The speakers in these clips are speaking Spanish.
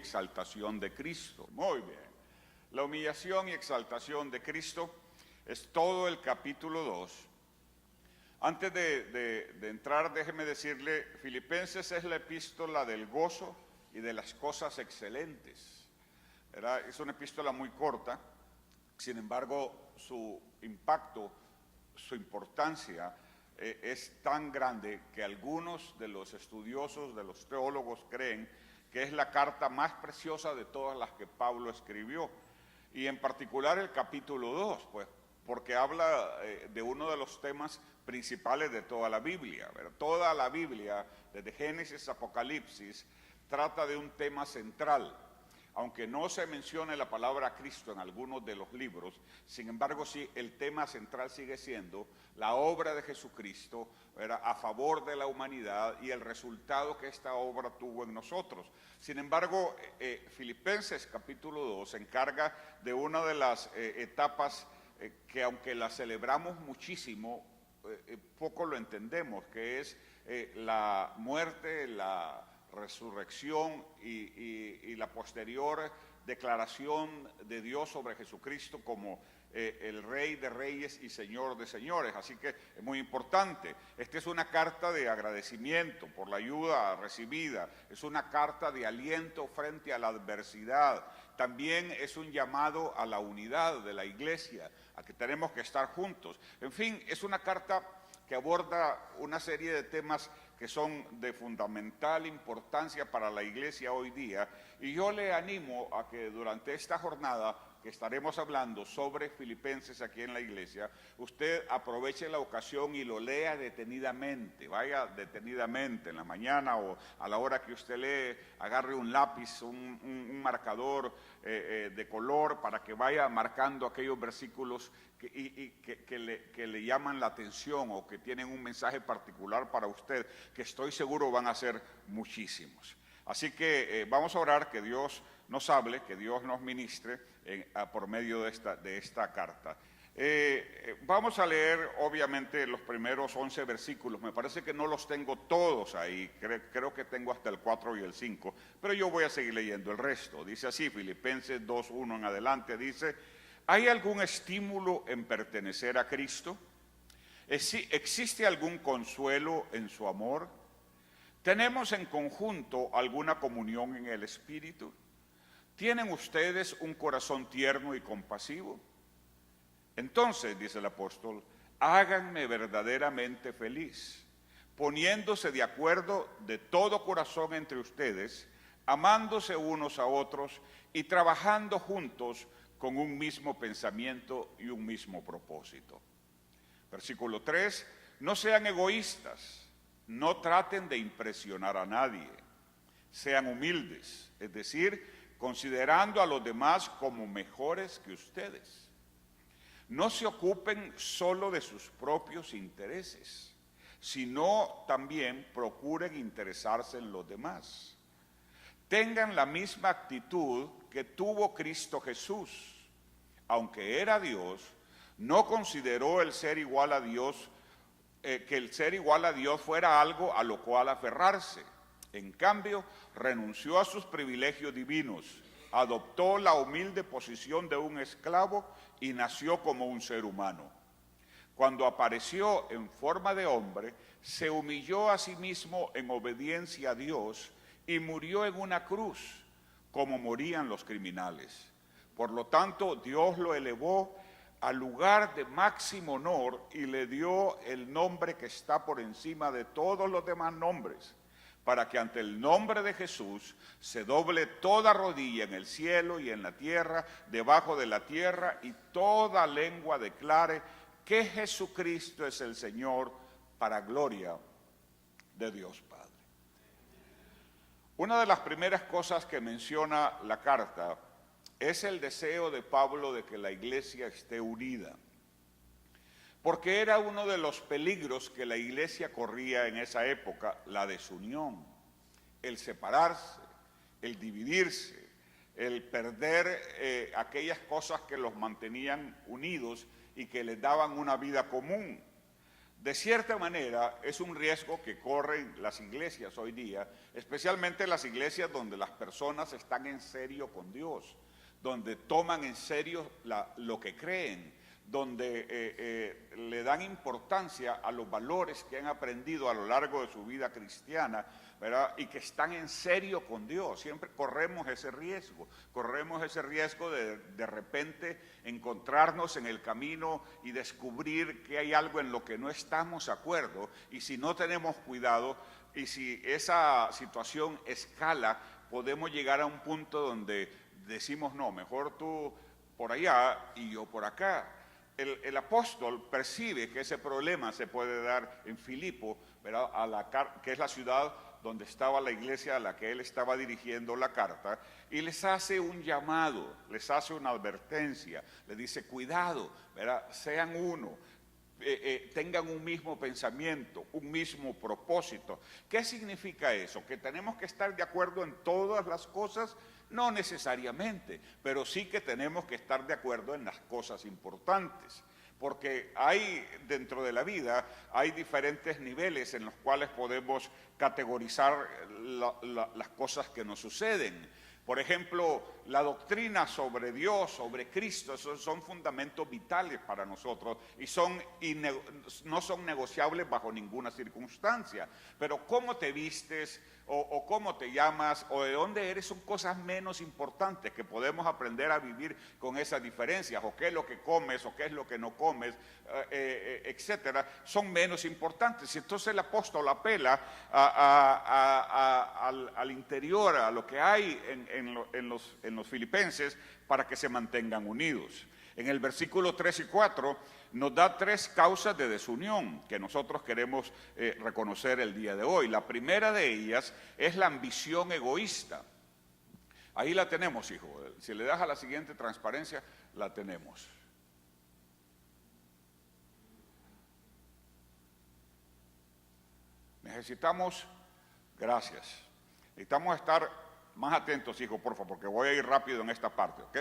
exaltación de Cristo. Muy bien. La humillación y exaltación de Cristo es todo el capítulo 2. Antes de entrar, déjeme decirle, Filipenses es la epístola del gozo y de las cosas excelentes. ¿Verdad? Es una epístola muy corta, sin embargo, su impacto, su importancia es tan grande que algunos de los estudiosos, de los teólogos, creen que es la carta más preciosa de todas las que Pablo escribió, y en particular el capítulo 2, pues, porque habla de uno de los temas principales de toda la Biblia, ¿verdad? Toda la Biblia, desde Génesis a Apocalipsis, trata de un tema central. Aunque no se mencione la palabra Cristo en algunos de los libros, sin embargo, sí, el tema central sigue siendo la obra de Jesucristo, ¿verdad?, a favor de la humanidad y el resultado que esta obra tuvo en nosotros. Sin embargo, Filipenses capítulo 2 se encarga de una de las etapas que, aunque la celebramos muchísimo, poco lo entendemos, que es la muerte, la resurrección y la posterior declaración de Dios sobre Jesucristo como el Rey de Reyes y Señor de Señores. Así que es muy importante. Esta es una carta de agradecimiento por la ayuda recibida, es una carta de aliento frente a la adversidad. También es un llamado a la unidad de la iglesia, a que tenemos que estar juntos. En fin, es una carta que aborda una serie de temas que son de fundamental importancia para la iglesia hoy día, y yo le animo a que durante esta jornada que estaremos hablando sobre Filipenses aquí en la iglesia, usted aproveche la ocasión y lo lea detenidamente, vaya detenidamente en la mañana o a la hora que usted lee, agarre un lápiz, un marcador de color para que vaya marcando aquellos versículos que le llaman la atención o que tienen un mensaje particular para usted, que estoy seguro van a ser muchísimos. Así que vamos a orar que Dios nos hable, que Dios nos ministre por medio de esta carta. Vamos a leer obviamente los primeros 11 versículos. Me parece que no los tengo todos ahí, creo que tengo hasta el 4 y el 5, pero yo voy a seguir leyendo el resto. Dice así, Filipenses 2:1 en adelante, dice: ¿hay algún estímulo en pertenecer a Cristo? ¿Existe algún consuelo en su amor? ¿Tenemos en conjunto alguna comunión en el Espíritu? ¿Tienen ustedes un corazón tierno y compasivo? Entonces, dice el apóstol, háganme verdaderamente feliz, poniéndose de acuerdo de todo corazón entre ustedes, amándose unos a otros y trabajando juntos con un mismo pensamiento y un mismo propósito. Versículo 3, no sean egoístas. No traten de impresionar a nadie, sean humildes, es decir, considerando a los demás como mejores que ustedes. No se ocupen solo de sus propios intereses, sino también procuren interesarse en los demás. Tengan la misma actitud que tuvo Cristo Jesús. Aunque era Dios, no consideró el ser igual a Dios que el ser igual a Dios fuera algo a lo cual aferrarse. En cambio, renunció a sus privilegios divinos, adoptó la humilde posición de un esclavo y nació como un ser humano. Cuando apareció en forma de hombre, se humilló a sí mismo en obediencia a Dios y murió en una cruz, como morían los criminales. Por lo tanto, Dios lo elevó al lugar de máximo honor y le dio el nombre que está por encima de todos los demás nombres, para que ante el nombre de Jesús se doble toda rodilla en el cielo y en la tierra, debajo de la tierra, y toda lengua declare que Jesucristo es el Señor, para gloria de Dios Padre. Una de las primeras cosas que menciona la carta es el deseo de Pablo de que la iglesia esté unida, porque era uno de los peligros que la iglesia corría en esa época, la desunión, el separarse, el dividirse, el perder aquellas cosas que los mantenían unidos y que les daban una vida común. de cierta manera es un riesgo que corren las iglesias hoy día, especialmente las iglesias donde las personas están en serio con Dios, donde toman en serio lo que creen, donde le dan importancia a los valores que han aprendido a lo largo de su vida cristiana, ¿verdad? Y que están en serio con Dios. Siempre corremos ese riesgo de repente encontrarnos en el camino y descubrir que hay algo en lo que no estamos de acuerdo, y si no tenemos cuidado y si esa situación escala, podemos llegar a un punto donde decimos, no, mejor tú por allá y yo por acá. El apóstol percibe que ese problema se puede dar en Filipo, ¿verdad? Que es la ciudad donde estaba la iglesia a la que él estaba dirigiendo la carta, y les hace un llamado, les hace una advertencia, les dice, cuidado, ¿verdad? Sean uno, tengan un mismo pensamiento, un mismo propósito. ¿Qué significa eso? ¿Que tenemos que estar de acuerdo en todas las cosas? No necesariamente, pero sí que tenemos que estar de acuerdo en las cosas importantes, porque dentro de la vida hay diferentes niveles en los cuales podemos categorizar las cosas que nos suceden. Por ejemplo, la doctrina sobre Dios, sobre Cristo, esos son fundamentos vitales para nosotros y no son negociables bajo ninguna circunstancia. Pero cómo te vistes o cómo te llamas o de dónde eres son cosas menos importantes que podemos aprender a vivir con esas diferencias, o qué es lo que comes o qué es lo que no comes, etcétera, son menos importantes. Y entonces el apóstol apela al interior, a lo que hay en los filipenses, para que se mantengan unidos. En el versículo 3 y 4 nos da 3 causas de desunión que nosotros queremos reconocer el día de hoy. La primera de ellas es la ambición egoísta. Ahí la tenemos, hijo. Si le das a la siguiente transparencia, la tenemos. Gracias. Necesitamos estar más atentos, hijo, por favor, porque voy a ir rápido en esta parte, ¿ok?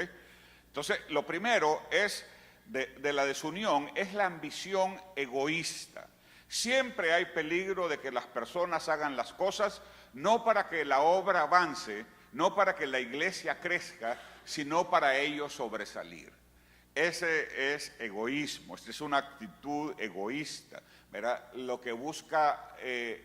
Entonces, lo primero es de la desunión es la ambición egoísta. Siempre hay peligro de que las personas hagan las cosas no para que la obra avance, no para que la iglesia crezca, sino para ellos sobresalir. Ese es egoísmo, esta es una actitud egoísta, ¿verdad? Lo que busca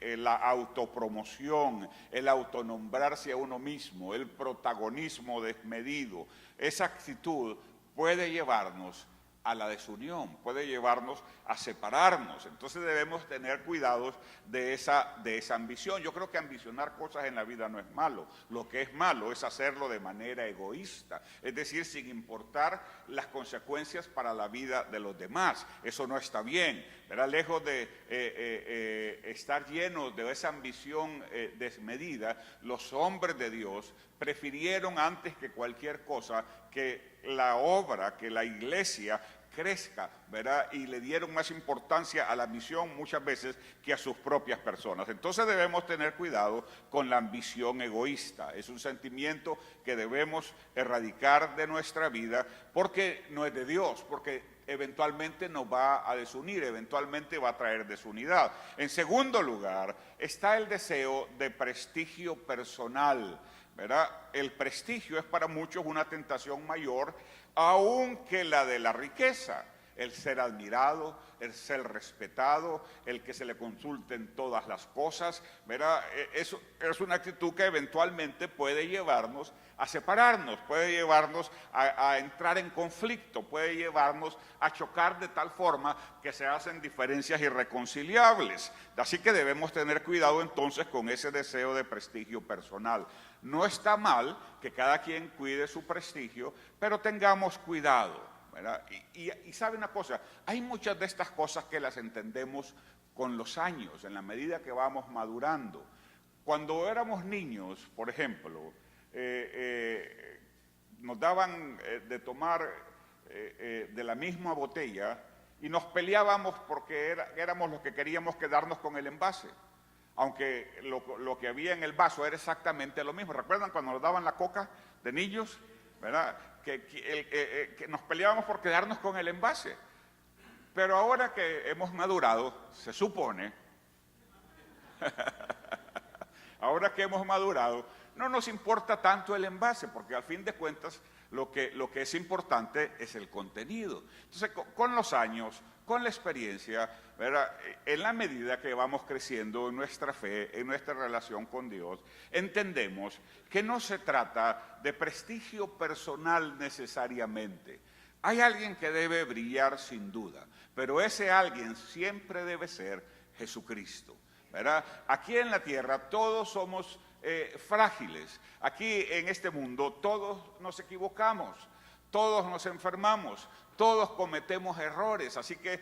la autopromoción, el autonombrarse a uno mismo, el protagonismo desmedido. Esa actitud puede llevarnos a la desunión, puede llevarnos a separarnos. Entonces debemos tener cuidados de esa ambición. Yo creo que ambicionar cosas en la vida no es malo. Lo que es malo es hacerlo de manera egoísta, es decir, sin importar las consecuencias para la vida de los demás. Eso no está bien, ¿verdad? Lejos de estar llenos de esa ambición desmedida, los hombres de Dios prefirieron antes que cualquier cosa que la obra, que la iglesia crezca, ¿verdad? Y le dieron más importancia a la misión muchas veces que a sus propias personas. Entonces debemos tener cuidado con la ambición egoísta. Es un sentimiento que debemos erradicar de nuestra vida porque no es de Dios, porque eventualmente nos va a desunir, eventualmente va a traer desunidad. En segundo lugar, está el deseo de prestigio personal, ¿verdad? El prestigio es para muchos una tentación mayor aún que la de la riqueza, el ser admirado, el ser respetado, el que se le consulten todas las cosas, ¿verdad? Eso es una actitud que eventualmente puede llevarnos a separarnos, puede llevarnos a entrar en conflicto, puede llevarnos a chocar de tal forma que se hacen diferencias irreconciliables. Así que debemos tener cuidado entonces con ese deseo de prestigio personal. No está mal que cada quien cuide su prestigio, pero tengamos cuidado, ¿verdad? Y sabe una cosa, hay muchas de estas cosas que las entendemos con los años, en la medida que vamos madurando. Cuando éramos niños, por ejemplo, nos daban de tomar de la misma botella y nos peleábamos porque éramos los que queríamos quedarnos con el envase, aunque lo que había en el vaso era exactamente lo mismo. ¿Recuerdan cuando nos daban la coca de niños? ¿Verdad? Que nos peleábamos por quedarnos con el envase. Pero ahora que hemos madurado, se supone, ahora que hemos madurado, no nos importa tanto el envase, porque al fin de cuentas lo que es importante es el contenido. Entonces, con los años, con la experiencia, ¿verdad?, en la medida que vamos creciendo en nuestra fe, en nuestra relación con Dios, entendemos que no se trata de prestigio personal necesariamente. Hay alguien que debe brillar sin duda, pero ese alguien siempre debe ser Jesucristo, ¿verdad? Aquí en la tierra todos somos frágiles. Aquí en este mundo todos nos equivocamos, todos nos enfermamos, todos cometemos errores, así que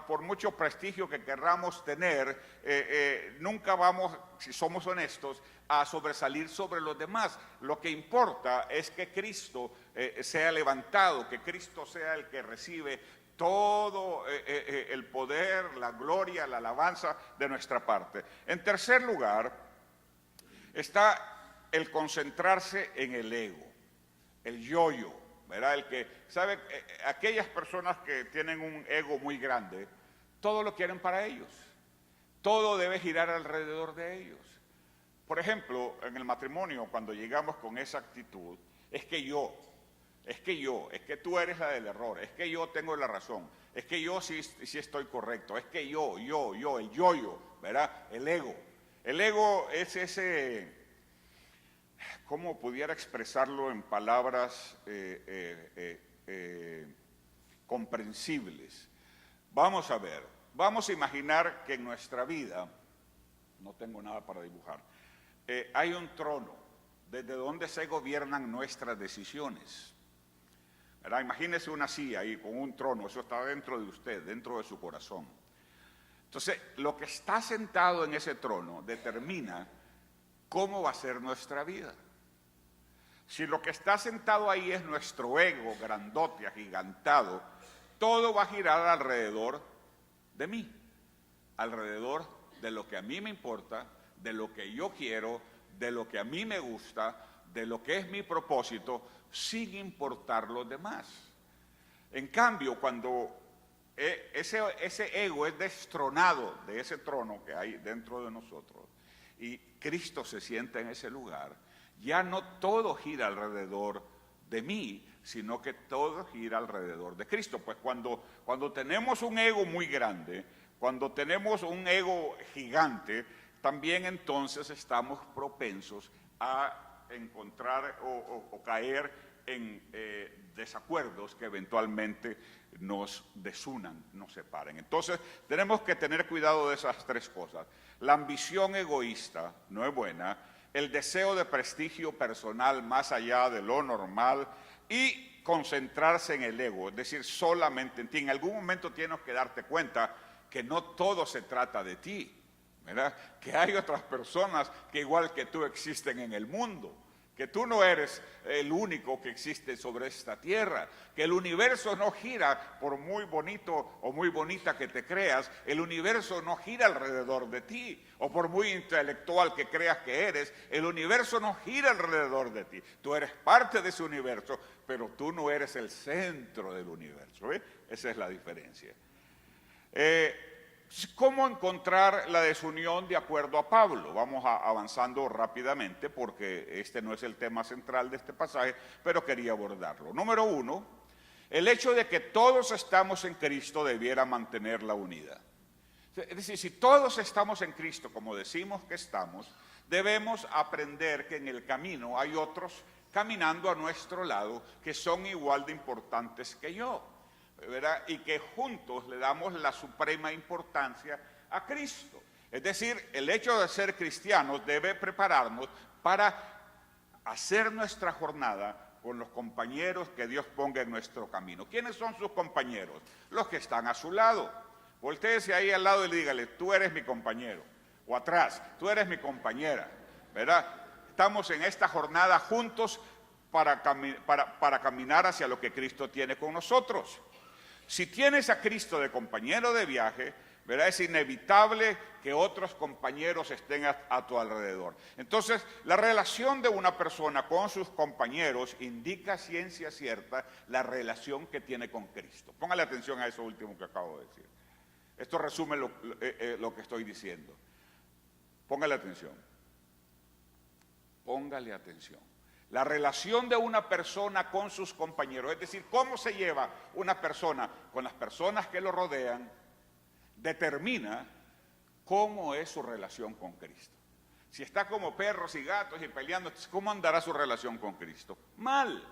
por mucho prestigio que querramos tener, nunca vamos, si somos honestos, a sobresalir sobre los demás. Lo que importa es que Cristo sea levantado, que Cristo sea el que recibe todo el poder, la gloria, la alabanza de nuestra parte. En tercer lugar, está el concentrarse en el ego, el yo-yo, ¿verdad? El que, ¿sabe? Aquellas personas que tienen un ego muy grande, todo lo quieren para ellos. Todo debe girar alrededor de ellos. Por ejemplo, en el matrimonio, cuando llegamos con esa actitud, es que tú eres la del error, es que yo tengo la razón, es que yo sí estoy correcto, es que yo, el yo-yo, ¿verdad? El ego. El ego es ese, ¿cómo pudiera expresarlo en palabras comprensibles? Vamos a ver, vamos a imaginar que en nuestra vida, no tengo nada para dibujar, hay un trono desde donde se gobiernan nuestras decisiones, ¿verdad? Imagínese una silla ahí con un trono, eso está dentro de usted, dentro de su corazón. Entonces, lo que está sentado en ese trono determina cómo va a ser nuestra vida. Si lo que está sentado ahí es nuestro ego grandote, agigantado, todo va a girar alrededor de mí, alrededor de lo que a mí me importa, de lo que yo quiero, de lo que a mí me gusta, de lo que es mi propósito, sin importar los demás. En cambio, cuando ese ego es destronado de ese trono que hay dentro de nosotros y Cristo se sienta en ese lugar, ya no todo gira alrededor de mí, sino que todo gira alrededor de Cristo. Pues cuando tenemos un ego muy grande, cuando tenemos un ego gigante, también entonces estamos propensos a encontrar o caer en desacuerdos que eventualmente nos desunan, nos separen. Entonces tenemos que tener cuidado de esas tres cosas. La ambición egoísta no es buena, el deseo de prestigio personal más allá de lo normal y concentrarse en el ego, es decir, solamente en ti. En algún momento tienes que darte cuenta que no todo se trata de ti, ¿verdad? Que hay otras personas que igual que tú existen en el mundo, que tú no eres el único que existe sobre esta tierra, que el universo no gira, por muy bonito o muy bonita que te creas, el universo no gira alrededor de ti, o por muy intelectual que creas que eres, el universo no gira alrededor de ti. Tú eres parte de ese universo, pero tú no eres el centro del universo, ¿eh? Esa es la diferencia. ¿Cómo encontrar la desunión de acuerdo a Pablo? Vamos avanzando rápidamente porque este no es el tema central de este pasaje, pero quería abordarlo. Número uno, el hecho de que todos estamos en Cristo debiera mantener la unidad. Es decir, si todos estamos en Cristo, como decimos que estamos, debemos aprender que en el camino hay otros caminando a nuestro lado que son igual de importantes que yo, ¿verdad? Y que juntos le damos la suprema importancia a Cristo. Es decir, el hecho de ser cristianos debe prepararnos para hacer nuestra jornada con los compañeros que Dios ponga en nuestro camino. ¿Quiénes son sus compañeros? Los que están a su lado. Voltéese ahí al lado y dígale, tú eres mi compañero. O atrás, tú eres mi compañera, ¿verdad? Estamos en esta jornada juntos para caminar hacia lo que Cristo tiene con nosotros. Si tienes a Cristo de compañero de viaje, ¿verdad? Es inevitable que otros compañeros estén a tu alrededor. Entonces, la relación de una persona con sus compañeros indica ciencia cierta la relación que tiene con Cristo. Póngale atención a eso último que acabo de decir. Esto resume lo que estoy diciendo. Póngale atención. Póngale atención. La relación de una persona con sus compañeros, es decir, cómo se lleva una persona con las personas que lo rodean, determina cómo es su relación con Cristo. Si está como perros y gatos y peleando, ¿cómo andará su relación con Cristo? Mal.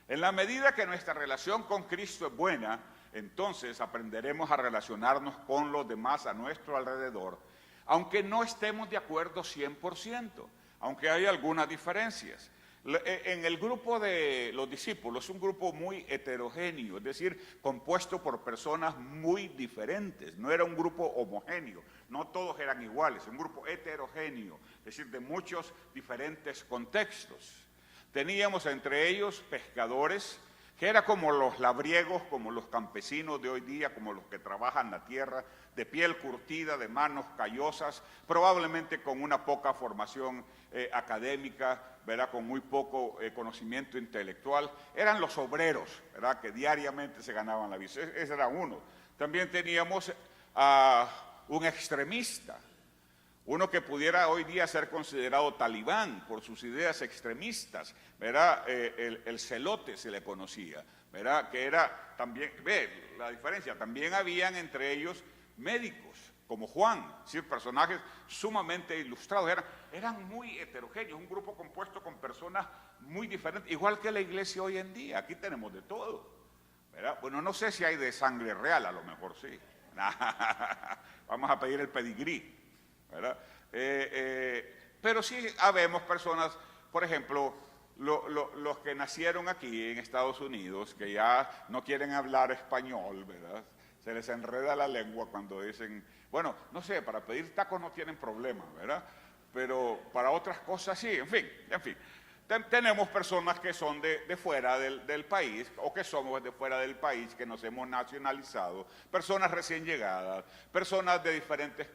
En la medida que nuestra relación con Cristo es buena, entonces aprenderemos a relacionarnos con los demás a nuestro alrededor, aunque no estemos de acuerdo 100%, aunque hay algunas diferencias. En el grupo de los discípulos, un grupo muy heterogéneo, es decir, compuesto por personas muy diferentes, no era un grupo homogéneo, no todos eran iguales, un grupo heterogéneo, es decir, de muchos diferentes contextos. Teníamos entre ellos pescadores, que eran como los labriegos, como los campesinos de hoy día, como los que trabajan la tierra, de piel curtida, de manos callosas, probablemente con una poca formación académica, ¿verdad? Con muy poco conocimiento intelectual. Eran los obreros, ¿verdad? Que diariamente se ganaban la vida. Ese era uno. También teníamos a un extremista, uno que pudiera hoy día ser considerado talibán por sus ideas extremistas, ¿verdad? El celote se le conocía, ¿verdad? Que era también, ve la diferencia, también habían entre ellos médicos, como Juan, es decir, personajes sumamente ilustrados, eran muy heterogéneos, un grupo compuesto con personas muy diferentes, igual que la iglesia hoy en día, aquí tenemos de todo, ¿verdad? Bueno, no sé si hay de sangre real, a lo mejor sí, vamos a pedir el pedigrí, ¿verdad? Pero sí habemos personas, por ejemplo, los que nacieron aquí en Estados Unidos, que ya no quieren hablar español, ¿verdad? Se les enreda la lengua cuando dicen, bueno, no sé, para pedir tacos no tienen problema, ¿verdad? Pero para otras cosas sí, en fin. Tenemos personas que son de fuera del país, o que somos de fuera del país, que nos hemos nacionalizado, personas recién llegadas, personas de diferentes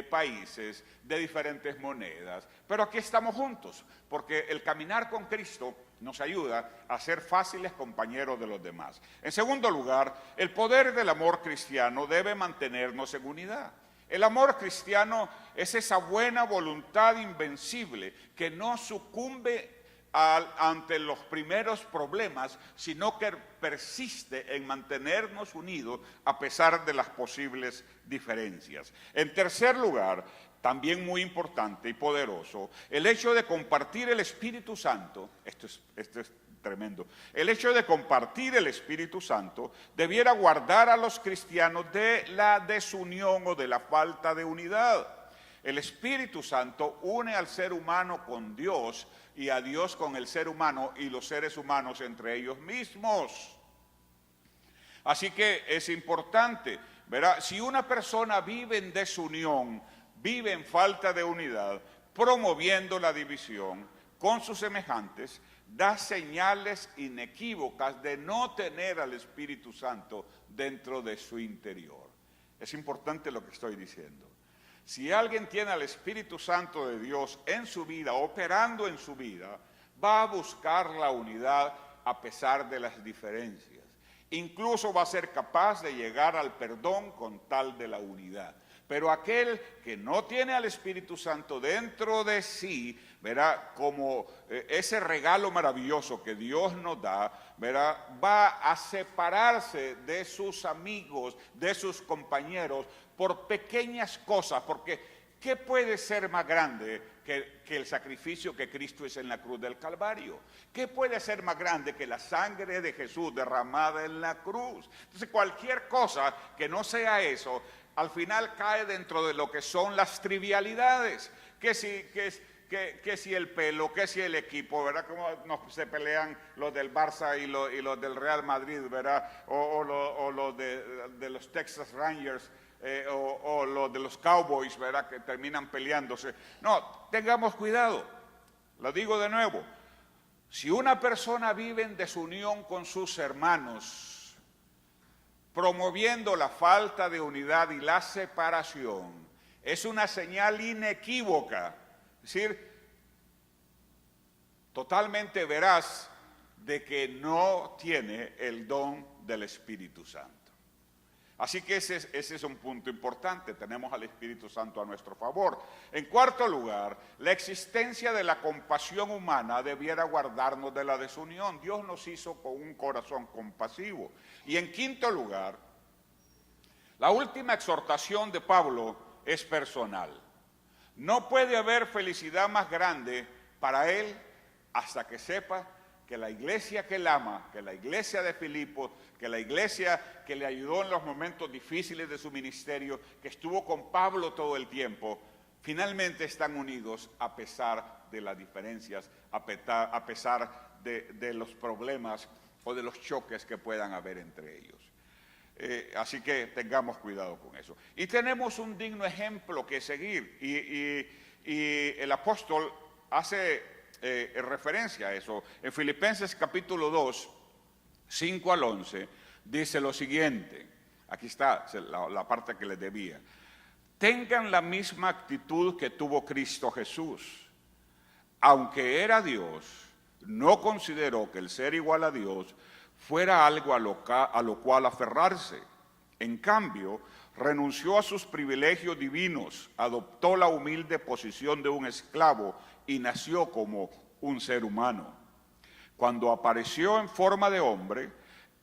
países, de diferentes monedas, pero aquí estamos juntos, porque el caminar con Cristo nos ayuda a ser fáciles compañeros de los demás. En segundo lugar, el poder del amor cristiano debe mantenernos en unidad. El amor cristiano es esa buena voluntad invencible que no sucumbe ante los primeros problemas, sino que persiste en mantenernos unidos a pesar de las posibles diferencias. En tercer lugar, también muy importante y poderoso, el hecho de compartir el Espíritu Santo, esto es tremendo, el hecho de compartir el Espíritu Santo debiera guardar a los cristianos de la desunión o de la falta de unidad. El Espíritu Santo une al ser humano con Dios y a Dios con el ser humano y los seres humanos entre ellos mismos. Así que es importante, ¿verdad? Si una persona vive en desunión, vive en falta de unidad, promoviendo la división con sus semejantes, da señales inequívocas de no tener al Espíritu Santo dentro de su interior. Es importante lo que estoy diciendo. Si alguien tiene al Espíritu Santo de Dios en su vida, operando en su vida, va a buscar la unidad a pesar de las diferencias. Incluso va a ser capaz de llegar al perdón con tal de la unidad. Pero aquel que no tiene al Espíritu Santo dentro de sí, verá como ese regalo maravilloso que Dios nos da, verá, va a separarse de sus amigos, de sus compañeros, por pequeñas cosas, porque ¿qué puede ser más grande que el sacrificio que Cristo hizo en la cruz del Calvario? ¿Qué puede ser más grande que la sangre de Jesús derramada en la cruz? Entonces cualquier cosa que no sea eso, al final cae dentro de lo que son las trivialidades, que si el pelo, que si el equipo, ¿verdad? Como se pelean los del Barça y los del Real Madrid, ¿verdad? O los de los Texas Rangers, o los de los Cowboys, ¿verdad? Que terminan peleándose. No, tengamos cuidado. Lo digo de nuevo. Si una persona vive en desunión con sus hermanos, promoviendo la falta de unidad y la separación, es una señal inequívoca, es decir, totalmente veraz de que no tiene el don del Espíritu Santo. Así que ese es un punto importante, tenemos al Espíritu Santo a nuestro favor. En cuarto lugar, la existencia de la compasión humana debiera guardarnos de la desunión. Dios nos hizo con un corazón compasivo. Y en quinto lugar, la última exhortación de Pablo es personal. No puede haber felicidad más grande para él hasta que sepa que la iglesia que él ama, que la iglesia de Filipos, que la iglesia que le ayudó en los momentos difíciles de su ministerio, que estuvo con Pablo todo el tiempo, finalmente están unidos a pesar de las diferencias, a pesar de los problemas o de los choques que puedan haber entre ellos. Así que tengamos cuidado con eso. Y tenemos un digno ejemplo que seguir, y el apóstol hace referencia a eso. En Filipenses capítulo 2, 5 al 11, dice lo siguiente. Aquí está la parte que les debía. Tengan la misma actitud que tuvo Cristo Jesús. Aunque era Dios, no consideró que el ser igual a Dios fuera algo a lo cual aferrarse. En cambio, renunció a sus privilegios divinos, adoptó la humilde posición de un esclavo y nació como un ser humano. Cuando apareció en forma de hombre,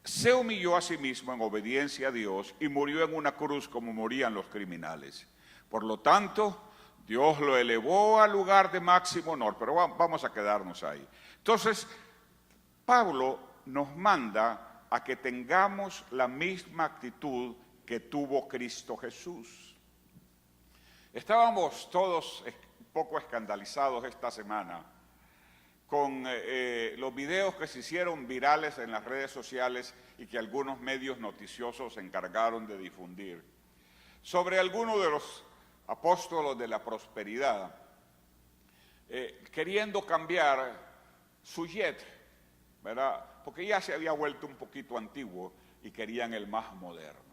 se humilló a sí mismo en obediencia a Dios y murió en una cruz como morían los criminales. Por lo tanto, Dios lo elevó al lugar de máximo honor, pero vamos a quedarnos ahí. Entonces, Pablo nos manda a que tengamos la misma actitud que tuvo Cristo Jesús. Estábamos todos un poco escandalizados esta semana con los videos que se hicieron virales en las redes sociales y que algunos medios noticiosos se encargaron de difundir sobre algunos de los apóstolos de la prosperidad queriendo cambiar su jet, ¿verdad? Porque ya se había vuelto un poquito antiguo y querían el más moderno.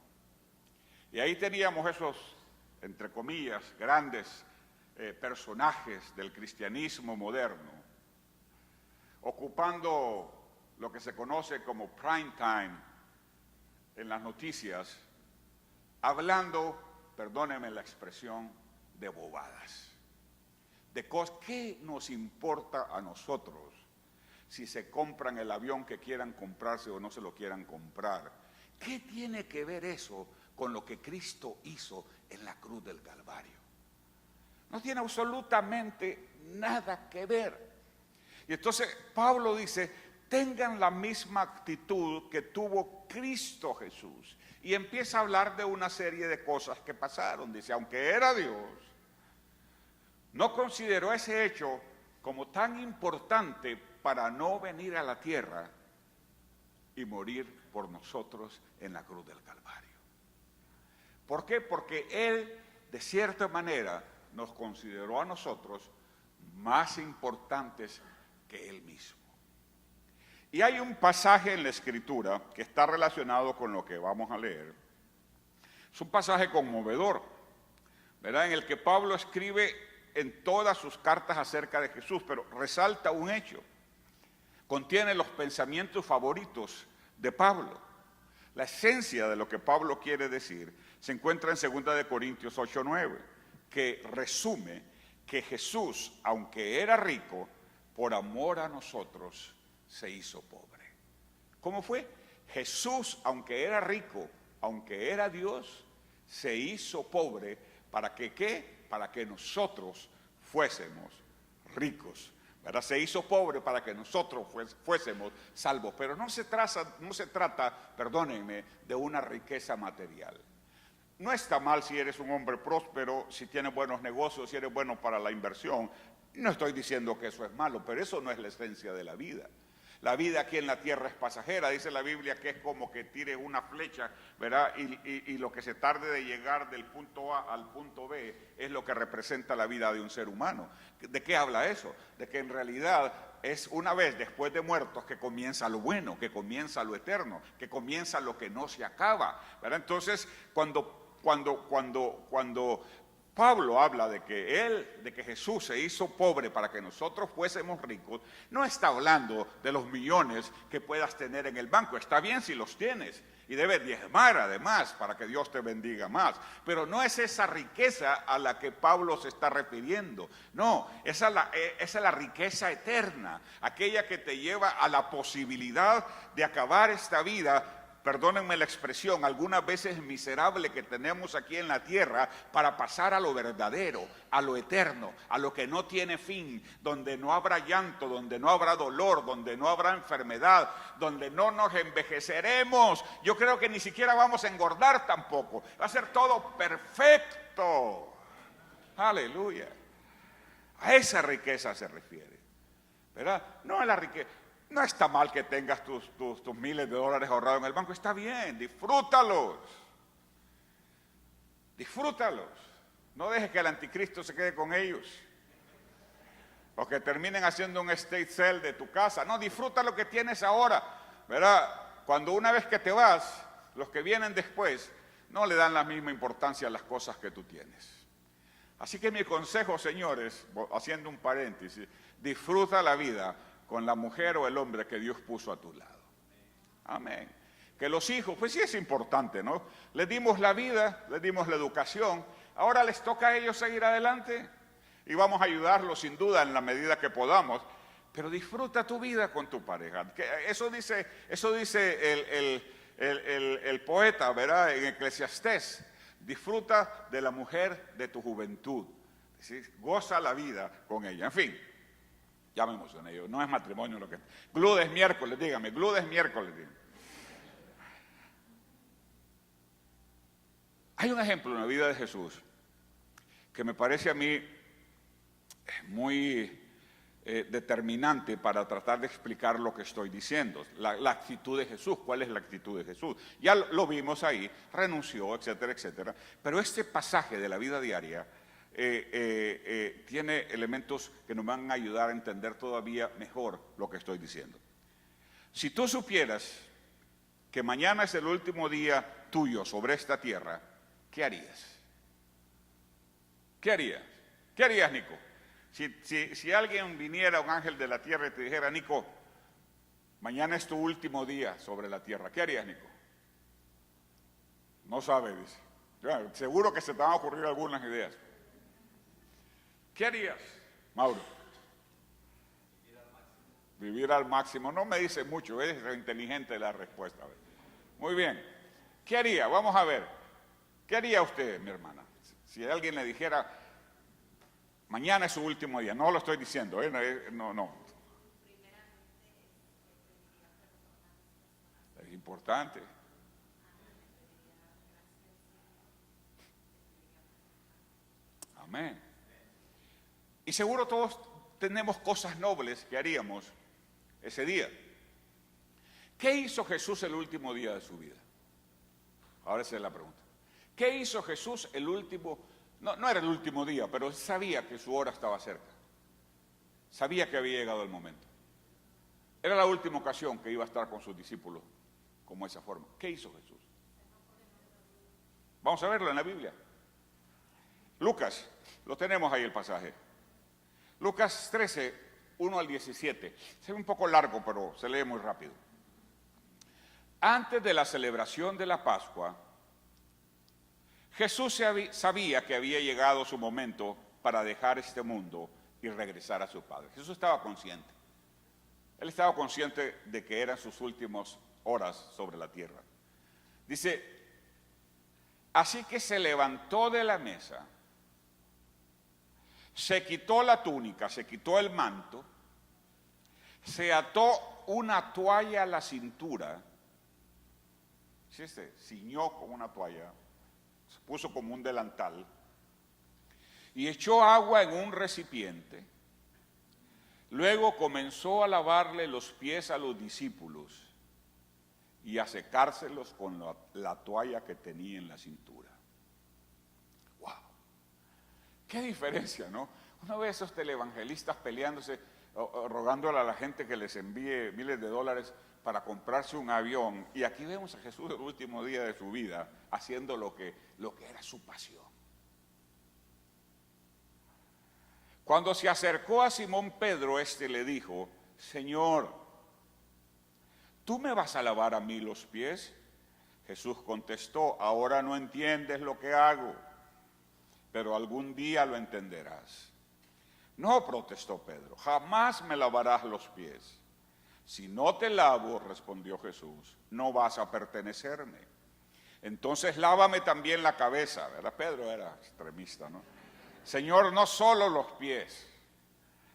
Y ahí teníamos esos, entre comillas, grandes personajes del cristianismo moderno, ocupando lo que se conoce como prime time en las noticias, hablando, perdónenme la expresión, de bobadas. De cosas, ¿qué nos importa a nosotros si se compran el avión que quieran comprarse o no se lo quieran comprar? ¿Qué tiene que ver eso con lo que Cristo hizo en la cruz del Calvario? No tiene absolutamente nada que ver. Y entonces Pablo dice, tengan la misma actitud que tuvo Cristo Jesús. Y empieza a hablar de una serie de cosas que pasaron. Dice, aunque era Dios, no consideró ese hecho como tan importante para no venir a la tierra y morir por nosotros en la cruz del Calvario. ¿Por qué? Porque Él, de cierta manera, nos consideró a nosotros más importantes que Él mismo. Y hay un pasaje en la Escritura que está relacionado con lo que vamos a leer. Es un pasaje conmovedor, ¿verdad? En el que Pablo escribe en todas sus cartas acerca de Jesús, pero resalta un hecho. Contiene los pensamientos favoritos de Pablo. La esencia de lo que Pablo quiere decir se encuentra en 2 Corintios 8:9, que resume que Jesús, aunque era rico, por amor a nosotros se hizo pobre. ¿Cómo fue? Jesús, aunque era rico, aunque era Dios, se hizo pobre para que ¿qué? Para que nosotros fuésemos ricos, ¿verdad? Se hizo pobre para que nosotros fuésemos salvos, pero no se trata, perdónenme, de una riqueza material. No está mal si eres un hombre próspero, si tienes buenos negocios, si eres bueno para la inversión. No estoy diciendo que eso es malo, pero eso no es la esencia de la vida. La vida aquí en la tierra es pasajera, dice la Biblia que es como que tires una flecha, ¿verdad? Y lo que se tarde de llegar del punto A al punto B es lo que representa la vida de un ser humano. ¿De qué habla eso? De que en realidad es una vez después de muertos que comienza lo bueno, que comienza lo eterno, que comienza lo que no se acaba, ¿verdad? Entonces, cuando Pablo habla de que Jesús se hizo pobre para que nosotros fuésemos ricos, no está hablando de los millones que puedas tener en el banco. Está bien si los tienes y debes diezmar además para que Dios te bendiga más, pero no es esa riqueza a la que Pablo se está refiriendo. No, esa es la riqueza eterna, aquella que te lleva a la posibilidad de acabar esta vida, perdónenme la expresión, algunas veces miserable que tenemos aquí en la tierra, para pasar a lo verdadero, a lo eterno, a lo que no tiene fin, donde no habrá llanto, donde no habrá dolor, donde no habrá enfermedad, donde no nos envejeceremos. Yo creo que ni siquiera vamos a engordar tampoco. Va a ser todo perfecto. Aleluya. A esa riqueza se refiere, ¿verdad? No a la riqueza. No está mal que tengas tus miles de dólares ahorrados en el banco, está bien, disfrútalos. Disfrútalos. No dejes que el anticristo se quede con ellos, o que terminen haciendo un estate sale de tu casa. No, disfruta lo que tienes ahora, ¿verdad? Cuando una vez que te vas, los que vienen después no le dan la misma importancia a las cosas que tú tienes. Así que mi consejo, señores, haciendo un paréntesis, disfruta la vida con la mujer o el hombre que Dios puso a tu lado. Amén. Que los hijos, pues sí es importante, ¿no? Les dimos la vida, les dimos la educación, ahora les toca a ellos seguir adelante y vamos a ayudarlos sin duda en la medida que podamos, pero disfruta tu vida con tu pareja. Eso dice el poeta, ¿verdad? En Eclesiastés, disfruta de la mujer de tu juventud, ¿sí? Goza la vida con ella, en fin. Ya me emocioné yo, no es matrimonio lo que... Glud es miércoles, dígame, Glud es miércoles. Dígame. Hay un ejemplo en la vida de Jesús que me parece a mí muy determinante para tratar de explicar lo que estoy diciendo. La actitud de Jesús, ¿cuál es la actitud de Jesús? Ya lo vimos ahí, renunció, etcétera, etcétera. Pero este pasaje de la vida diaria tiene elementos que nos van a ayudar a entender todavía mejor lo que estoy diciendo. Si tú supieras que mañana es el último día tuyo sobre esta tierra, ¿qué harías? ¿Qué harías? ¿Qué harías, Nico? Si alguien viniera, un ángel de la tierra, y te dijera, Nico, mañana es tu último día sobre la tierra, ¿qué harías, Nico? No sabe, dice. Seguro que se te van a ocurrir algunas ideas. ¿Qué harías, Mauro? Vivir al máximo. No me dice mucho, es inteligente la respuesta. Muy bien. ¿Qué haría? Vamos a ver. ¿Qué haría usted, mi hermana? Si alguien le dijera, mañana es su último día. No lo estoy diciendo, no. Es importante. Amén. Y seguro todos tenemos cosas nobles que haríamos ese día. ¿Qué hizo Jesús el último día de su vida? Ahora esa es la pregunta. ¿Qué hizo Jesús el último? No era el último día, pero sabía que su hora estaba cerca. Sabía que había llegado el momento. Era la última ocasión que iba a estar con sus discípulos como esa forma. ¿Qué hizo Jesús? Vamos a verlo en la Biblia. Lucas, lo tenemos ahí el pasaje. Lucas 13, 1 al 17. Se ve un poco largo, pero se lee muy rápido. Antes de la celebración de la Pascua, Jesús sabía que había llegado su momento para dejar este mundo y regresar a su Padre. Jesús estaba consciente. Él estaba consciente de que eran sus últimas horas sobre la tierra. Dice, así que se levantó de la mesa, se quitó la túnica, se quitó el manto, se ató una toalla a la cintura, ¿sí? Se ciñó con una toalla, se puso como un delantal y echó agua en un recipiente. Luego comenzó a lavarle los pies a los discípulos y a secárselos con la toalla que tenía en la cintura. ¡Wow! ¡Qué diferencia!, ¿no? Uno ve a esos televangelistas peleándose. rogándole a la gente que les envíe miles de dólares para comprarse un avión. Y aquí vemos a Jesús el último día de su vida haciendo lo que era su pasión. Cuando se acercó a Simón Pedro, éste le dijo: Señor, ¿tú me vas a lavar a mí los pies? Jesús contestó: ahora no entiendes lo que hago, pero algún día lo entenderás. No, protestó Pedro, jamás me lavarás los pies. Si no te lavo, respondió Jesús, no vas a pertenecerme. Entonces lávame también la cabeza, ¿verdad? Pedro era extremista, ¿no? Señor, no solo los pies,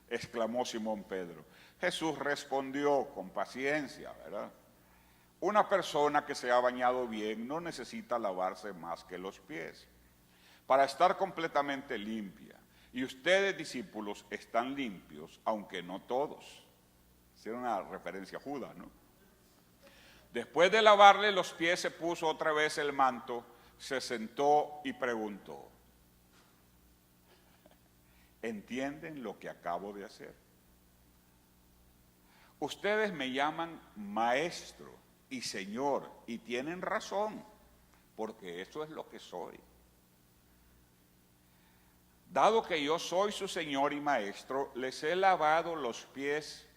exclamó Simón Pedro. Jesús respondió con paciencia, ¿verdad? Una persona que se ha bañado bien no necesita lavarse más que los pies para estar completamente limpia. Y ustedes, discípulos, están limpios, aunque no todos. Es una referencia a Judas, ¿no? Después de lavarle los pies, se puso otra vez el manto, se sentó y preguntó: ¿entienden lo que acabo de hacer? Ustedes me llaman maestro y señor, y tienen razón, porque eso es lo que soy. Dado que yo soy su señor y maestro, les he lavado los pies.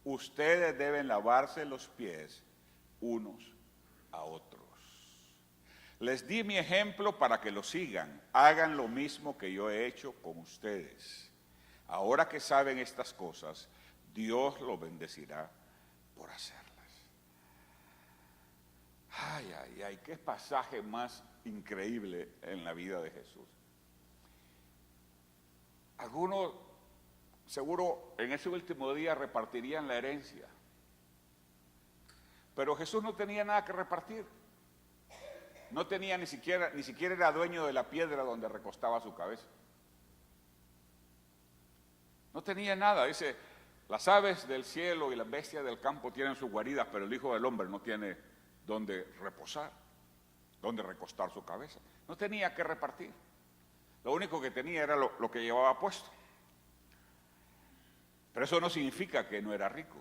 Ustedes deben lavarse los pies unos a otros. Les di mi ejemplo para que lo sigan. Hagan lo mismo que yo he hecho con ustedes. Ahora que saben estas cosas, Dios los bendecirá por hacerlas. Ay, ay, ay, qué pasaje más increíble en la vida de Jesús. Algunos seguro en ese último día repartirían la herencia, pero Jesús no tenía nada que repartir. No tenía ni siquiera era dueño de la piedra donde recostaba su cabeza. No tenía nada. Dice, las aves del cielo y las bestias del campo tienen sus guaridas, pero el Hijo del Hombre no tiene donde reposar, donde recostar su cabeza. No tenía que repartir. Lo único que tenía era lo que llevaba puesto. Pero eso no significa que no era rico.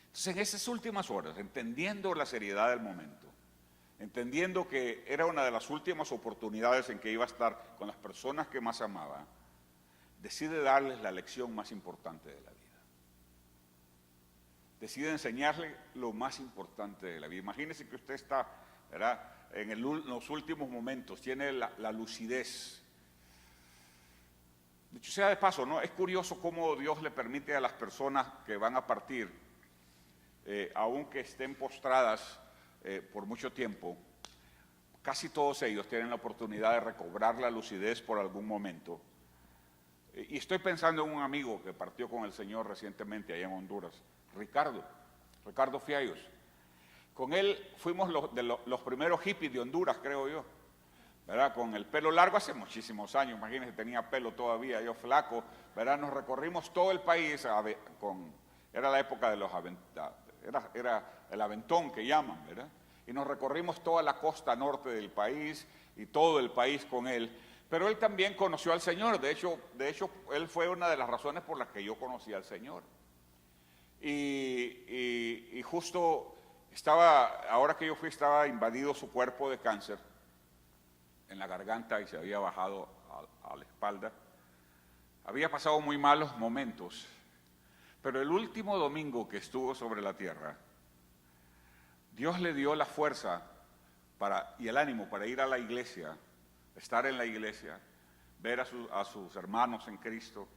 Entonces, en esas últimas horas, entendiendo la seriedad del momento, entendiendo que era una de las últimas oportunidades en que iba a estar con las personas que más amaba, decide darles la lección más importante de la vida. Decide enseñarle lo más importante de la vida. Imagínese que usted está, ¿verdad?, en los últimos momentos, tiene la lucidez. Dicho sea de paso, ¿no? Es curioso cómo Dios le permite a las personas que van a partir, aunque estén postradas por mucho tiempo, casi todos ellos tienen la oportunidad de recobrar la lucidez por algún momento. Y estoy pensando en un amigo que partió con el Señor recientemente allá en Honduras, Ricardo Fiallos. Con él fuimos los primeros hippies de Honduras, creo yo, ¿verdad? Con el pelo largo hace muchísimos años, imagínense, tenía pelo todavía, yo flaco, ¿verdad? Nos recorrimos todo el país, era la época de los era el aventón que llaman, ¿verdad? Y nos recorrimos toda la costa norte del país y todo el país con él. Pero él también conoció al Señor, de hecho él fue una de las razones por las que yo conocí al Señor. Y justo ahora que yo fui, estaba invadido su cuerpo de cáncer en la garganta y se había bajado a la espalda. Había pasado muy malos momentos, pero el último domingo que estuvo sobre la tierra, Dios le dio la fuerza y el ánimo para ir a la iglesia, estar en la iglesia, ver a sus hermanos en Cristo.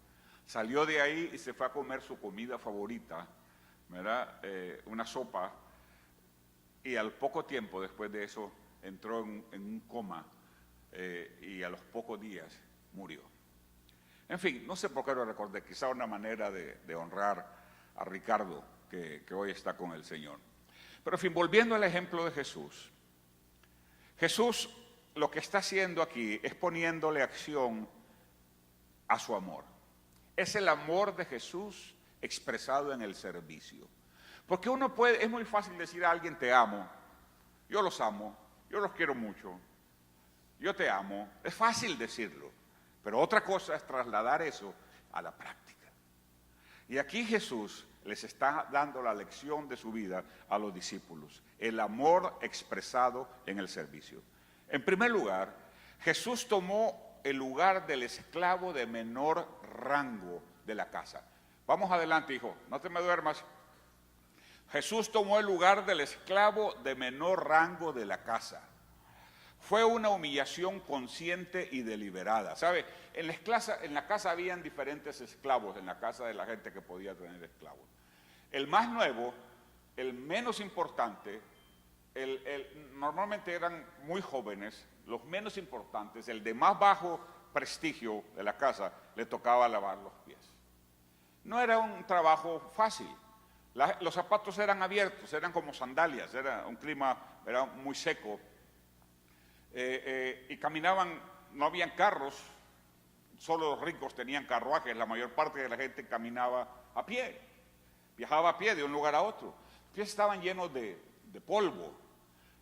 Salió de ahí y se fue a comer su comida favorita, ¿verdad? Una sopa, y al poco tiempo después de eso entró en un coma y a los pocos días murió. En fin, no sé por qué lo recordé, quizá una manera de honrar a Ricardo que hoy está con el Señor. Pero en fin, volviendo al ejemplo de Jesús, Jesús lo que está haciendo aquí es poniéndole acción a su amor. Es el amor de Jesús expresado en el servicio. Porque es muy fácil decir a alguien te amo, yo los amo, yo los quiero mucho, yo te amo. Es fácil decirlo, pero otra cosa es trasladar eso a la práctica. Y aquí Jesús les está dando la lección de su vida a los discípulos, el amor expresado en el servicio. En primer lugar, Jesús tomó el lugar del esclavo de menor rango de la casa. Vamos adelante, hijo, no te me duermas. Jesús tomó el lugar del esclavo de menor rango de la casa. Fue una humillación consciente y deliberada. ¿Sabe? En la casa habían diferentes esclavos, en la casa de la gente que podía tener esclavos. El más nuevo, el menos importante, normalmente eran muy jóvenes, los menos importantes, el de más bajo prestigio de la casa, le tocaba lavar los pies. No era un trabajo fácil. Los zapatos eran abiertos, eran como sandalias, era un clima muy seco. Y caminaban, no habían carros, solo los ricos tenían carruajes, la mayor parte de la gente caminaba a pie, viajaba a pie de un lugar a otro. Los pies estaban llenos de polvo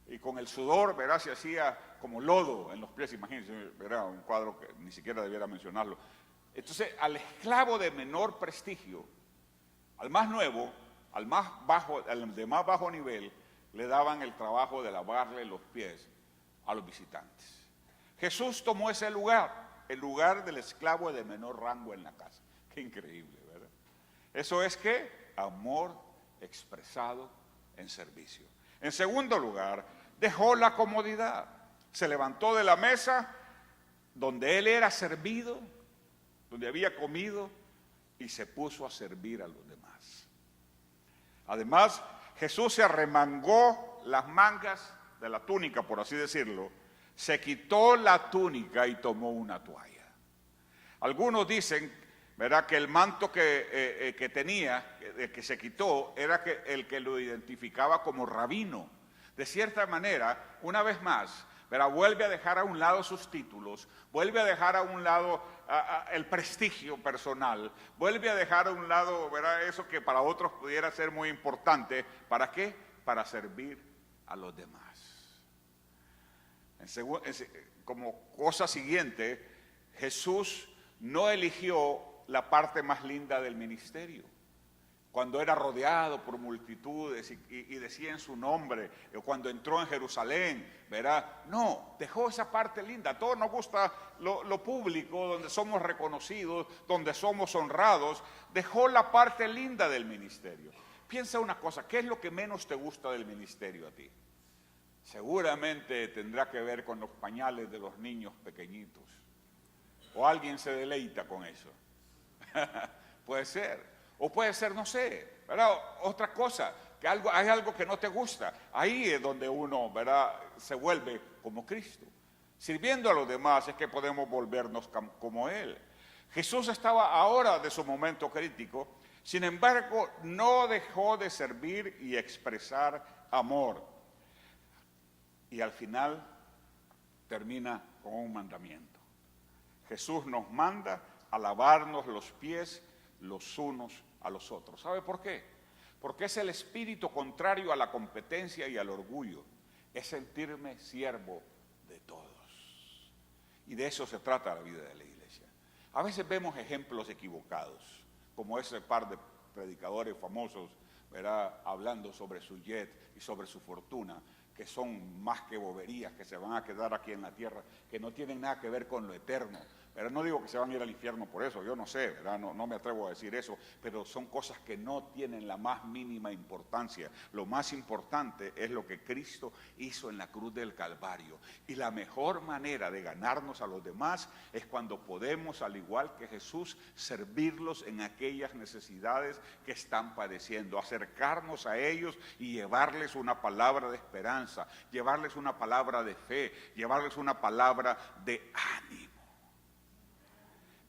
y con el sudor, ¿verdad? Se hacía como lodo en los pies, imagínense, era un cuadro que ni siquiera debiera mencionarlo. Entonces, al esclavo de menor prestigio, al más nuevo, al de más bajo nivel, le daban el trabajo de lavarle los pies a los visitantes. Jesús tomó ese lugar, el lugar del esclavo de menor rango en la casa. Qué increíble, ¿verdad? Eso es ¿qué? Amor expresado en servicio. En segundo lugar, dejó la comodidad. Se levantó de la mesa donde él era servido, donde había comido, y se puso a servir a los demás. Además, Jesús se arremangó las mangas de la túnica, por así decirlo, se quitó la túnica y tomó una toalla. Algunos dicen, ¿verdad?, que el manto que tenía, que se quitó, era el que lo identificaba como rabino. De cierta manera, una vez más, ¿verdad?, vuelve a dejar a un lado sus títulos, vuelve a dejar a un lado el prestigio personal, vuelve a dejar a un lado, ¿verdad?, eso que para otros pudiera ser muy importante. ¿Para qué? Para servir a los demás. Como cosa siguiente, Jesús no eligió la parte más linda del ministerio. Cuando era rodeado por multitudes y decían su nombre, o cuando entró en Jerusalén, ¿verdad? No, dejó esa parte linda. A todos nos gusta lo público, donde somos reconocidos, donde somos honrados. Dejó la parte linda del ministerio. Piensa una cosa, ¿qué es lo que menos te gusta del ministerio a ti? Seguramente tendrá que ver con los pañales de los niños pequeñitos. O alguien se deleita con eso. Puede ser. O puede ser, no sé, ¿verdad?, otra cosa, que hay algo que no te gusta. Ahí es donde uno, ¿verdad?, se vuelve como Cristo. Sirviendo a los demás es que podemos volvernos como Él. Jesús estaba ahora de su momento crítico, sin embargo, no dejó de servir y expresar amor. Y al final termina con un mandamiento. Jesús nos manda a lavarnos los pies los unos a los otros. ¿Sabe por qué? Porque es el espíritu contrario a la competencia y al orgullo. Es sentirme siervo de todos. Y de eso se trata la vida de la iglesia. A veces vemos ejemplos equivocados, como ese par de predicadores famosos, ¿verdad?, hablando sobre su jet y sobre su fortuna, que son más que boberías, que se van a quedar aquí en la tierra, que no tienen nada que ver con lo eterno. Pero no digo que se van a ir al infierno por eso, yo no sé, ¿verdad? No me atrevo a decir eso, pero son cosas que no tienen la más mínima importancia. Lo más importante es lo que Cristo hizo en la cruz del Calvario. Y la mejor manera de ganarnos a los demás es cuando podemos, al igual que Jesús, servirlos en aquellas necesidades que están padeciendo, acercarnos a ellos y llevarles una palabra de esperanza, llevarles una palabra de fe, llevarles una palabra de ánimo.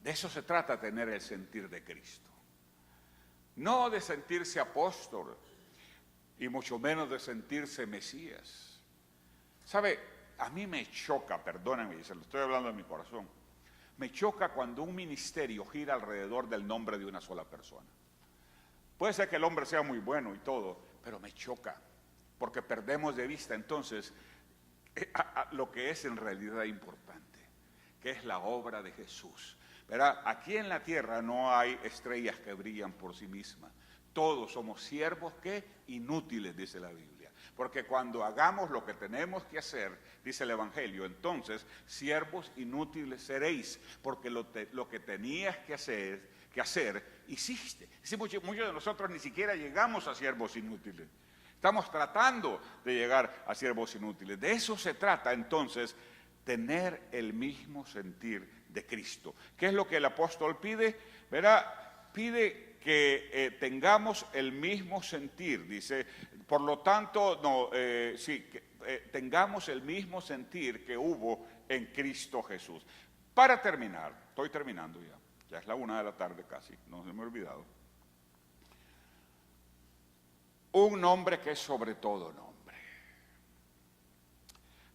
De eso se trata, tener el sentir de Cristo. No de sentirse apóstol y mucho menos de sentirse Mesías. ¿Sabe? A mí me choca, perdónenme, y se lo estoy hablando en mi corazón, me choca cuando un ministerio gira alrededor del nombre de una sola persona. Puede ser que el hombre sea muy bueno y todo, pero me choca, porque perdemos de vista entonces lo que es en realidad importante, que es la obra de Jesús. ¿verdad? Aquí en la tierra no hay estrellas que brillan por sí mismas. Todos somos siervos que inútiles, dice la Biblia. Porque cuando hagamos lo que tenemos que hacer, dice el Evangelio, entonces siervos inútiles seréis, porque lo que tenías que hacer, hiciste. Muchos de nosotros ni siquiera llegamos a siervos inútiles. Estamos tratando de llegar a siervos inútiles. De eso se trata entonces, tener el mismo sentir de Cristo. ¿Qué es lo que el apóstol pide? Verá, pide que tengamos el mismo sentir, dice, por lo tanto, tengamos el mismo sentir que hubo en Cristo Jesús. Para terminar, estoy terminando ya es la 1 de la tarde casi, no se me ha olvidado. Un nombre que es sobre todo nombre.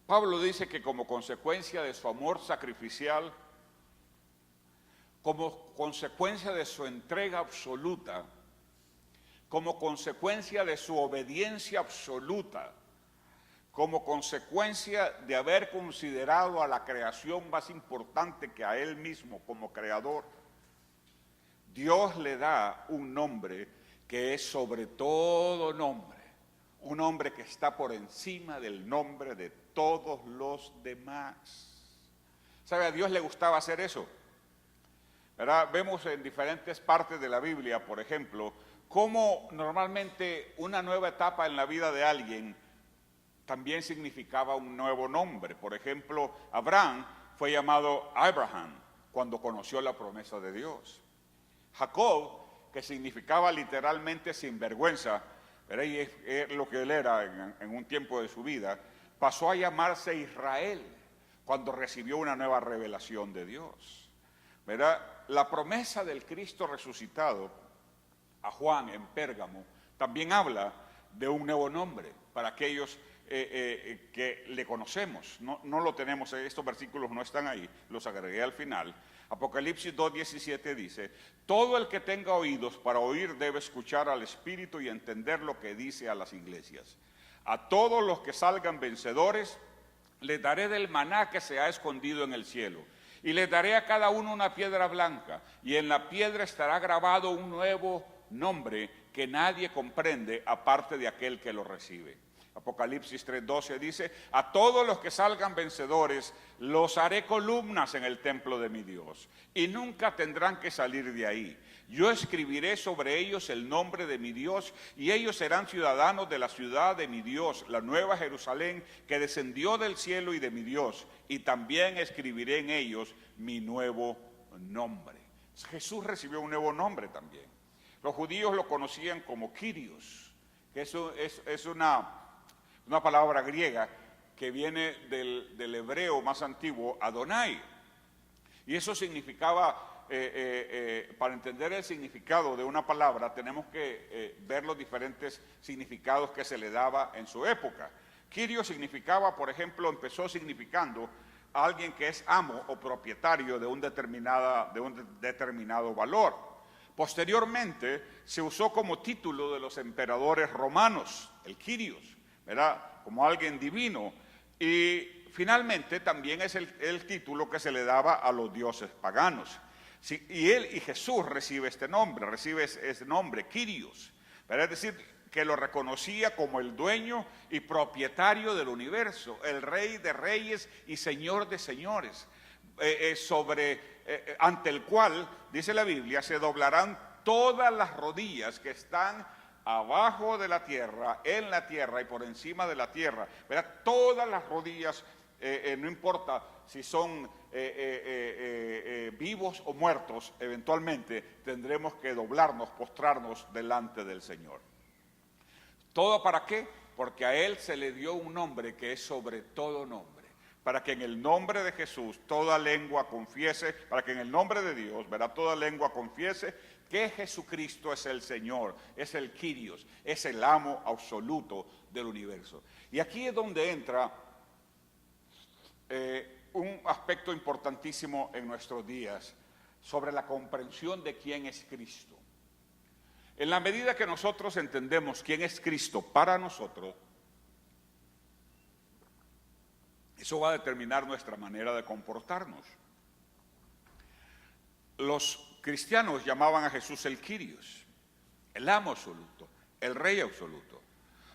Pablo dice que como consecuencia de su amor sacrificial, como consecuencia de su entrega absoluta, como consecuencia de su obediencia absoluta, como consecuencia de haber considerado a la creación más importante que a él mismo como creador, Dios le da un nombre que es sobre todo nombre, un nombre que está por encima del nombre de todos los demás. ¿Sabe? A Dios le gustaba hacer eso. ¿Verdad? Vemos en diferentes partes de la Biblia, por ejemplo, cómo normalmente una nueva etapa en la vida de alguien también significaba un nuevo nombre. Por ejemplo, Abraham fue llamado Abraham cuando conoció la promesa de Dios. Jacob, que significaba literalmente sinvergüenza, ¿verdad? Y es lo que él era en un tiempo de su vida, pasó a llamarse Israel cuando recibió una nueva revelación de Dios. ¿Verdad? La promesa del Cristo resucitado a Juan en Pérgamo también habla de un nuevo nombre para aquellos que le conocemos. No lo tenemos, estos versículos no están ahí, los agregué al final. Apocalipsis 2:17 dice: todo el que tenga oídos para oír debe escuchar al Espíritu y entender lo que dice a las iglesias. A todos los que salgan vencedores les daré del maná que se ha escondido en el cielo, y les daré a cada uno una piedra blanca, y en la piedra estará grabado un nuevo nombre que nadie comprende aparte de aquel que lo recibe. Apocalipsis 3:12 dice: a todos los que salgan vencedores los haré columnas en el templo de mi Dios, y nunca tendrán que salir de ahí. Yo escribiré sobre ellos el nombre de mi Dios, y ellos serán ciudadanos de la ciudad de mi Dios, la nueva Jerusalén que descendió del cielo y de mi Dios, y también escribiré en ellos mi nuevo nombre. Jesús recibió un nuevo nombre también. Los judíos lo conocían como Kyrios, que eso es una palabra griega que viene del hebreo más antiguo, Adonai. Y eso significaba, para entender el significado de una palabra, tenemos que ver los diferentes significados que se le daba en su época. Kyrios significaba, por ejemplo, empezó significando a alguien que es amo o propietario de un determinado valor. Posteriormente se usó como título de los emperadores romanos, el Kyrios, ¿verdad? Como alguien divino. Y finalmente también es el título que se le daba a los dioses paganos. Sí, y Jesús recibe ese nombre, Kyrios, ¿verdad? Es decir, que lo reconocía como el dueño y propietario del universo, el rey de reyes y señor de señores, ante el cual, dice la Biblia, se doblarán todas las rodillas que están abajo de la tierra, en la tierra y por encima de la tierra, ¿verdad? Todas las rodillas, no importa si son vivos o muertos, eventualmente tendremos que doblarnos, postrarnos delante del Señor. ¿Todo para qué? Porque a Él se le dio un nombre que es sobre todo nombre, para que en el nombre de Jesús toda lengua confiese, para que en el nombre de Dios, ¿verdad?, toda lengua confiese que Jesucristo es el Señor, es el Kyrios, es el amo absoluto del universo. Y aquí es donde entra un aspecto importantísimo en nuestros días sobre la comprensión de quién es Cristo. En la medida que nosotros entendemos quién es Cristo para nosotros, eso va a determinar nuestra manera de comportarnos. los cristianos llamaban a Jesús el Kyrios, el amo absoluto, el rey absoluto.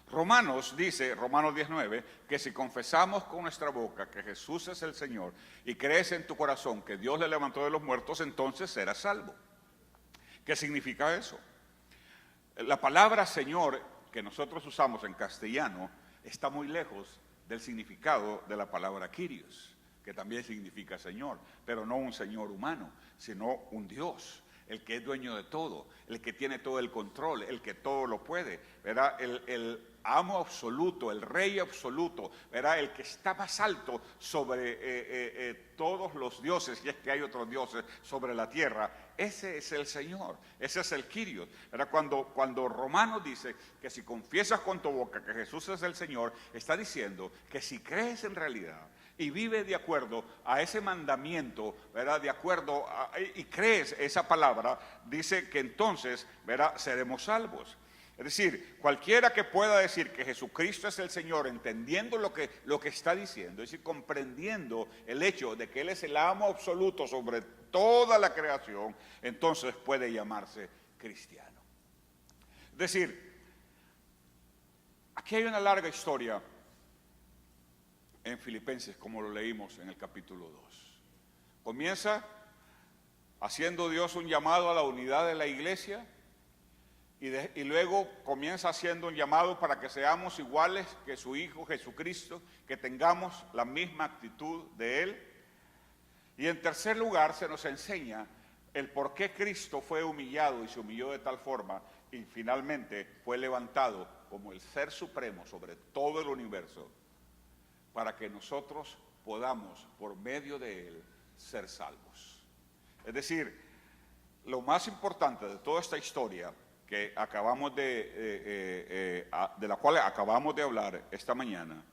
Romanos dice, Romanos 19, que si confesamos con nuestra boca que Jesús es el Señor y crees en tu corazón que Dios le levantó de los muertos, entonces serás salvo. ¿Qué significa eso? La palabra Señor que nosotros usamos en castellano está muy lejos del significado de la palabra Kyrios, que también significa Señor, pero no un Señor humano, sino un Dios, el que es dueño de todo, el que tiene todo el control, el que todo lo puede, ¿verdad? El amo absoluto, el rey absoluto, ¿verdad? El que está más alto sobre todos los dioses, y es que hay otros dioses sobre la tierra. Ese es el Señor, ese es el Kyrios, ¿verdad? Cuando Romanos dice que si confiesas con tu boca que Jesús es el Señor, está diciendo que si crees en realidad y vives de acuerdo a ese mandamiento, ¿verdad? De acuerdo y crees esa palabra, dice que entonces, ¿verdad? Seremos salvos. Es decir, cualquiera que pueda decir que Jesucristo es el Señor, entendiendo lo que está diciendo, es decir, comprendiendo el hecho de que Él es el amo absoluto sobre toda la creación, entonces puede llamarse cristiano. Es decir, aquí hay una larga historia en Filipenses, como lo leímos en el capítulo 2. Comienza haciendo Dios un llamado a la unidad de la iglesia, y luego comienza haciendo un llamado para que seamos iguales que su Hijo Jesucristo, que tengamos la misma actitud de Él. Y en tercer lugar se nos enseña el por qué Cristo fue humillado y se humilló de tal forma y finalmente fue levantado como el Ser Supremo sobre todo el universo, para que nosotros podamos, por medio de Él, ser salvos. Es decir, lo más importante de toda esta historia que acabamos de la cual acabamos de hablar esta mañana,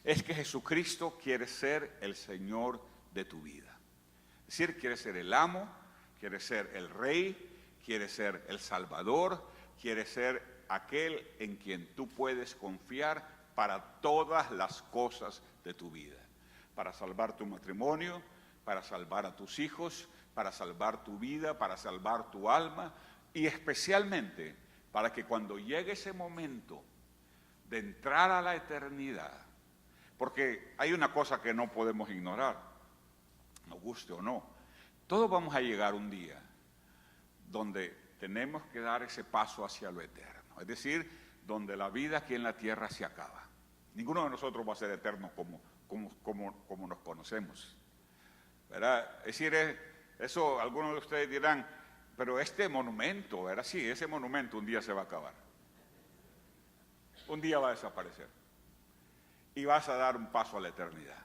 es que Jesucristo quiere ser el Señor de tu vida. Es decir, quiere ser el amo, quiere ser el rey, quiere ser el Salvador, quiere ser aquel en quien tú puedes confiar para todas las cosas de tu vida. Para salvar tu matrimonio, para salvar a tus hijos, para salvar tu vida, para salvar tu alma, y especialmente para que cuando llegue ese momento de entrar a la eternidad, porque hay una cosa que no podemos ignorar, nos guste o no, todos vamos a llegar un día donde tenemos que dar ese paso hacia lo eterno, es decir, donde la vida aquí en la tierra se acaba. Ninguno de nosotros va a ser eterno como nos conocemos, ¿verdad? Es decir, eso algunos de ustedes dirán, pero este monumento, era así, ese monumento un día se va a acabar. Un día va a desaparecer. Y vas a dar un paso a la eternidad.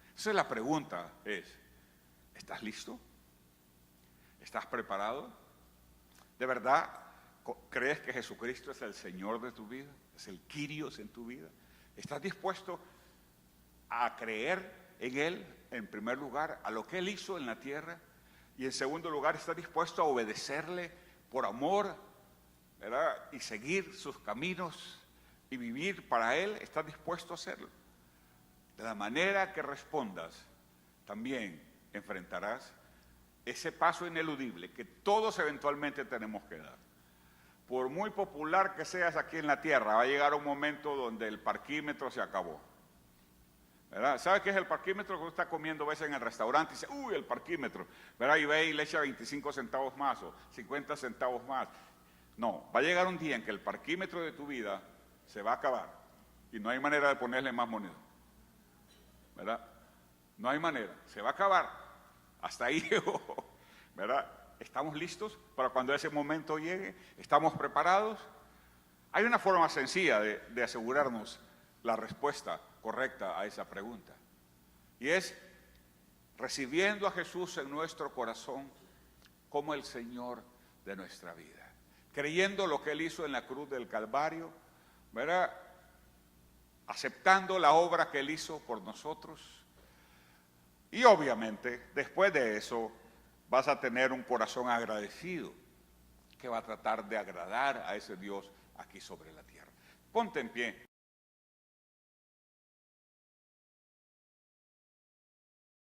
Entonces la pregunta es, ¿estás listo? ¿Estás preparado? ¿De verdad crees que Jesucristo es el Señor de tu vida? ¿Es el Kyrios en tu vida? ¿Estás dispuesto a creer en Él, en primer lugar, a lo que Él hizo en la tierra? Y en segundo lugar, ¿estás dispuesto a obedecerle por amor, ¿verdad? Y seguir sus caminos y vivir para Él? ¿Estás dispuesto a hacerlo? De la manera que respondas, también enfrentarás ese paso ineludible que todos eventualmente tenemos que dar. Por muy popular que seas aquí en la tierra, va a llegar un momento donde el parquímetro se acabó, ¿verdad? ¿Sabe qué es el parquímetro? Que usted está comiendo a veces en el restaurante y dice, uy, el parquímetro, ¿verdad? Y ve y le echa 25 centavos más o 50 centavos más. No, va a llegar un día en que el parquímetro de tu vida se va a acabar y no hay manera de ponerle más moneda, ¿verdad? No hay manera, se va a acabar. Hasta ahí llegó, ¿verdad? ¿Estamos listos para cuando ese momento llegue? ¿Estamos preparados? Hay una forma sencilla de asegurarnos la respuesta correcta a esa pregunta, y es recibiendo a Jesús en nuestro corazón como el Señor de nuestra vida, creyendo lo que Él hizo en la cruz del Calvario, ¿verdad? Aceptando la obra que Él hizo por nosotros, y obviamente después de eso vas a tener un corazón agradecido que va a tratar de agradar a ese Dios aquí sobre la tierra. Ponte en pie